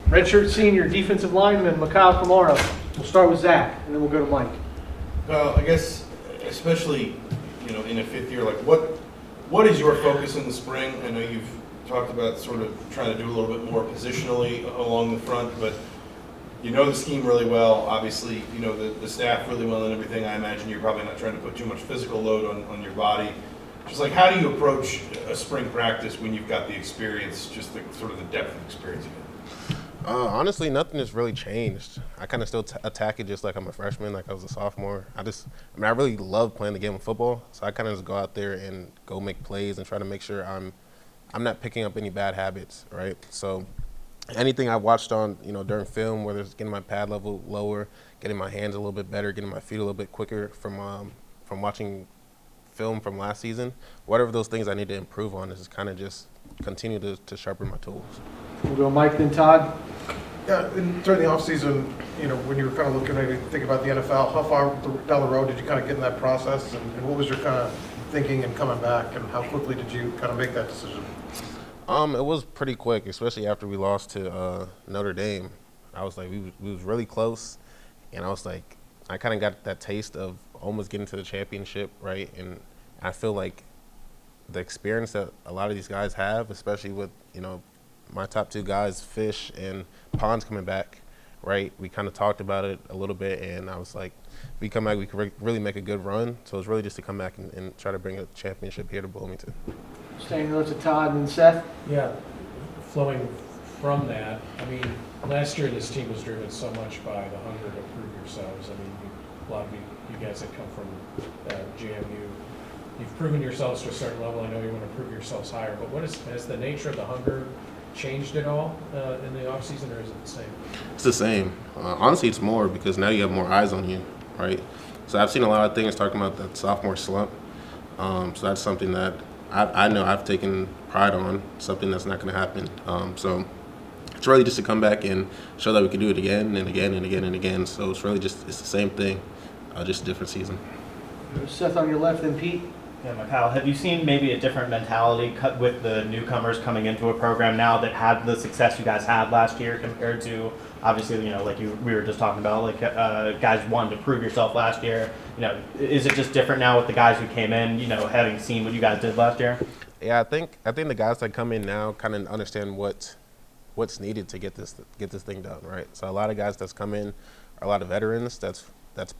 Redshirt senior defensive lineman Makail Kamara. We'll start with Zach, and then we'll go to Mike. Well, I guess, especially, in a fifth year, like what is your focus in the spring? I know you've talked about sort of trying to do a little bit more positionally along the front, but you know the scheme really well. Obviously, you know the staff really well and everything. I imagine you're probably not trying to put too much physical load on your body. Just like, how do you approach a spring practice when you've got the experience, just the sort of the depth of experience you have? Honestly, nothing has really changed. I kind of still attack it just like I'm a freshman, like I was a sophomore. I really love playing the game of football, so I kind of just go out there and go make plays and try to make sure I'm not picking up any bad habits, right? So anything I watched on, during film, whether it's getting my pad level lower, getting my hands a little bit better, getting my feet a little bit quicker from watching film from last season, whatever those things I need to improve on is kind of just continue to sharpen my tools. We'll go Mike, then Todd. Yeah, during the offseason, when you were kind of looking at it, think about the NFL, how far down the road did you kind of get in that process, and what was your kind of thinking and coming back, and how quickly did you kind of make that decision? It was pretty quick, especially after we lost to Notre Dame. I was like, we was really close, and I was like, I kind of got that taste of almost getting to the championship, right? And I feel like the experience that a lot of these guys have, especially with, my top two guys, Fish and Pons coming back, right? We kind of talked about it a little bit, and I was like, if we come back, we could really make a good run. So it's really just to come back and try to bring a championship here to Bloomington. Staying with to Todd and Seth. Yeah, flowing from that, last year this team was driven so much by the hunger to prove yourselves. A lot of you guys that come from JMU, you've proven yourselves to a certain level. I know you want to prove yourselves higher, but has the nature of the hunger changed at all in the offseason, or is it the same? It's the same. Honestly, it's more because now you have more eyes on you, right? So I've seen a lot of things talking about that sophomore slump. So that's something that I know I've taken pride on, something that's not going to happen. So it's really just to come back and show that we can do it again and again and again and again. So it's really it's the same thing, just a different season. Seth on your left, then Pete. Yeah, Makail, have you seen maybe a different mentality with the newcomers coming into a program now that had the success you guys had last year compared to, obviously, we were just talking about, guys wanted to prove yourself last year. Is it just different now with the guys who came in, having seen what you guys did last year? Yeah, I think the guys that come in now kind of understand what's needed to get this thing done, right? So a lot of guys that's come in are a lot of veterans that's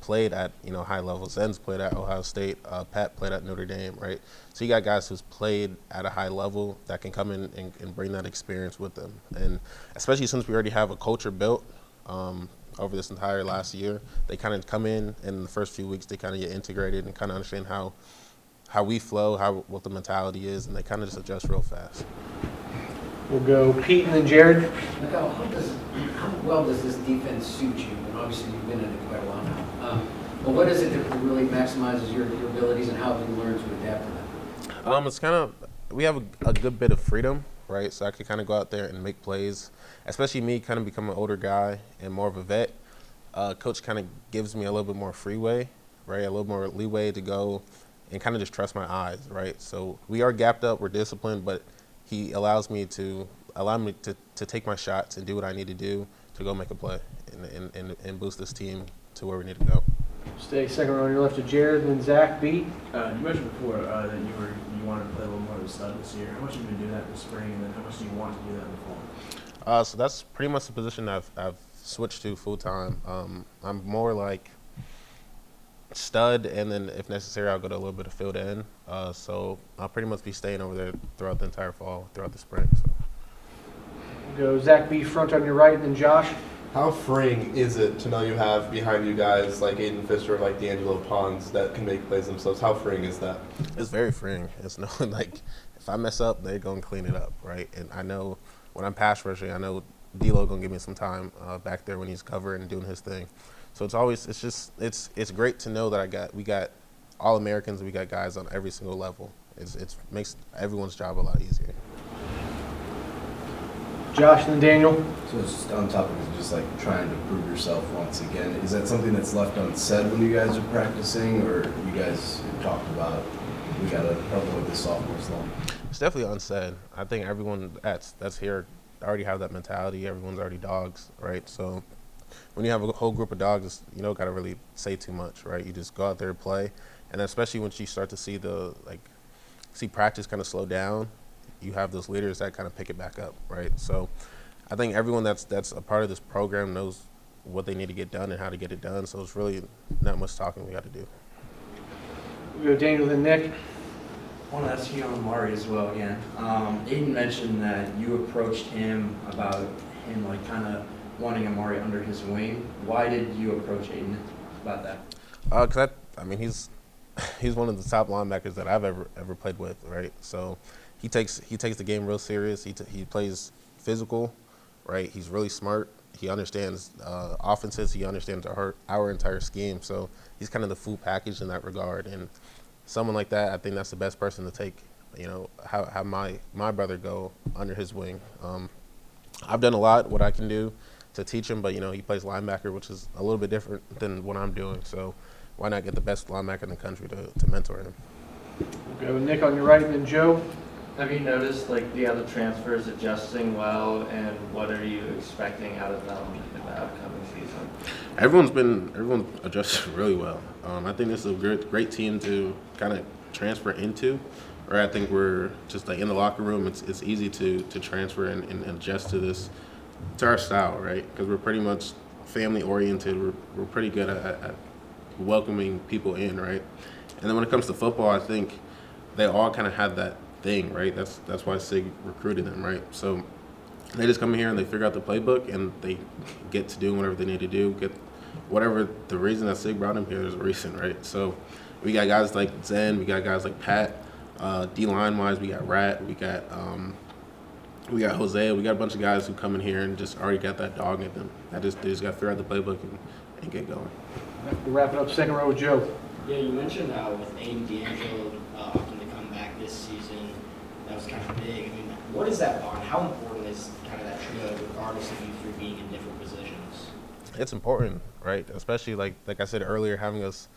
played at high levels. Zen's played at Ohio State. Pat played at Notre Dame, right? So you got guys who's played at a high level that can come in and bring that experience with them. And especially since we already have a culture built over this entire last year, they kind of come in the first few weeks they kind of get integrated and kind of understand how we flow, what the mentality is, and they kind of just adjust real fast. We'll go Pete and then Jared. Makail, how well does this defense suit you? And obviously you've been in it quite a while now. But what is it that really maximizes your abilities, and how have you learned to adapt to that? It's kind of, we have a good bit of freedom, right? So I can kind of go out there and make plays, especially me kind of become an older guy and more of a vet. Coach kind of gives me a little bit more freeway, right? A little more leeway to go and kind of just trust my eyes, right? So we are gapped up, we're disciplined, but he allows me to take my shots and do what I need to do to go make a play and boost this team to where we need to go. Stay second row on your left to Jared, then Zach B. You mentioned before that you wanted to play a little more of a stud this year. How much have you been doing that in the spring, and then how much do you want to do that in the fall? So that's pretty much the position I've switched to full time. I'm more like stud, and then if necessary, I'll go to a little bit of field end. So I'll pretty much be staying over there throughout the entire fall, throughout the spring. So. We'll go Zach B front on your right, then Josh. How freeing is it to know you have behind you guys like Aiden Fisher, like D'Angelo Pons that can make plays themselves? How freeing is that? It's very freeing. It's knowing if I mess up, they're gonna clean it up, right? And I know when I'm pass rushing, I know D'Lo gonna give me some time back there when he's covering and doing his thing. So it's great to know that we got all Americans, we got guys on every single level. It makes everyone's job a lot easier. Josh and then Daniel. So it's just on top of it, just like trying to prove yourself once again. Is that something that's left unsaid when you guys are practicing, or you guys have talked about we got to avoid the sophomore slump? It's definitely unsaid. I think everyone that's here already have that mentality. Everyone's already dogs, right? So when you have a whole group of dogs, you don't gotta really say too much, right? You just go out there and play, and especially once you start to see practice kind of slow down, you have those leaders that kind of pick it back up, right? So I think everyone that's a part of this program knows what they need to get done and how to get it done. So it's really not much talking we got to do. We go Daniel, then Nick. I want to ask you on Mari as well again. Aiden mentioned that you approached him about him like kind of wanting Amari under his wing. Why did you approach Aiden about that? Cause I mean he's one of the top linebackers that I've ever played with, right? So he takes the game real serious. He plays physical, right? He's really smart. He understands offenses. He understands our entire scheme. So he's kind of the full package in that regard. And someone like that, I think that's the best person to take. You know, have my brother go under his wing. I've done a lot what I can do to teach him, but you know he plays linebacker, which is a little bit different than what I'm doing. So why not get the best linebacker in the country to mentor him? We'll go Nick on your right, and then Joe. Have you noticed like the other transfers adjusting well, and what are you expecting out of them in the upcoming season? Everyone's adjusted really well. I think this is a great team to kind of transfer into. Or I think we're just like in the locker room. It's easy to transfer and adjust to our style, right? Because we're pretty much family oriented. We're pretty good at welcoming people in, right? And then when it comes to football, I think they all kind of have that thing, right? That's why Sig recruited them, right? So they just come here and they figure out the playbook and they get to do whatever they need to do. Get whatever the reason that Sig brought him here is a reason, right? So we got guys like Zen, we got guys like Pat. D-line wise, we got Rat, we got Jose, we got a bunch of guys who come in here and just already got that dog in them. They just got to figure out the playbook and get going. We'll wrap it up second row with Joe. Yeah, you mentioned with Aiden D'Angelo opting to come back this season, that was kind of big. I mean, what is that bond? How important is kind of that trio, regardless of you three being in different positions? It's important, right? Especially like I said earlier, having us.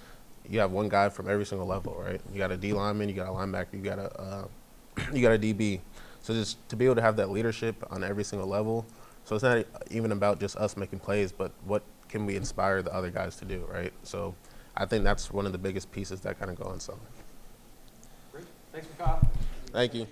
You have one guy from every single level, right? You got a D lineman, you got a linebacker, you got a DB. So just to be able to have that leadership on every single level. So it's not even about just us making plays, but what can we inspire the other guys to do, right? So I think that's one of the biggest pieces that kind of go on something. Great. Thanks, Makail. Thank you.